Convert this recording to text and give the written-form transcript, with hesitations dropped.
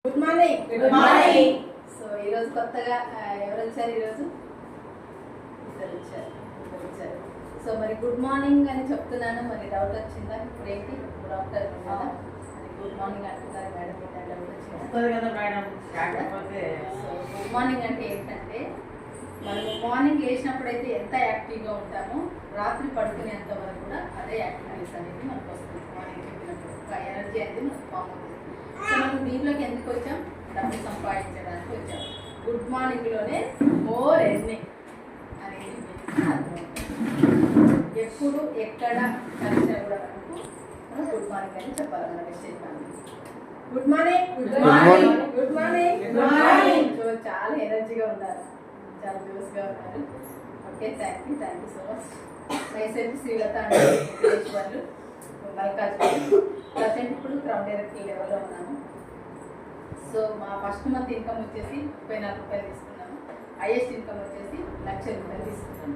Good morning. Good morning. So ఈరోజు కొత్తగా ఎవరు వచ్చారు? ఈరోజు ఇద్దరు వచ్చారు. సో మరి గుడ్ మార్నింగ్ అని చెప్తున్నాను, మరి డౌట్ వచ్చిందా? ఇప్పుడు ఏంటి డాక్టర్ గుడ్ మార్నింగ్ అంటున్నారు మేడం, డౌట్ వచ్చిందా? సో గుడ్ మార్నింగ్ అంటే ఏంటంటే మనం మార్నింగ్ లేచినప్పుడు అయితే ఎంత యాక్టివ్గా ఉంటామో రాత్రి పడుకునేంత వరకు కూడా అదే యాక్టివ్నెస్ అనేది మనకు వస్తుంది. మార్నింగ్ చెప్పినప్పుడు ఒక ఎనర్జీ అనేది మనకు ఫామ్ అవుతుంది. సో మనం దీంట్లోకి ఎందుకు వచ్చాం? డబ్బు సంపాదించడానికి వచ్చాం. గుడ్ మార్నింగ్లోనే మోర్ ఎర్నింగ్ అనేది ఎప్పుడు ఎక్కడ కలిసినా కూడా మనకు మనం గుడ్ మార్నింగ్ అని చెప్పాలి. మన message good morning, good morning, good morning, good morning. So చాలా ఎనర్జీగా ఉన్నారు, చాలా జోస్గా ఉన్నారు. Okay, thank you so much. Myself Srilatha అండి వాళ్ళు మల్కాజ్గిరి. ప్రజెంట్ ఇప్పుడు క్రౌడ్ డైరెక్టర్ లెవెల్లో ఉన్నాము. సో మా ఫస్ట్ మంత్ ఇన్కమ్ వచ్చేసి 34,000 తీసుకున్నాము. హైయెస్ట్ ఇన్కమ్ వచ్చేసి 1,00,000 రూపాయలు తీసుకున్నాము.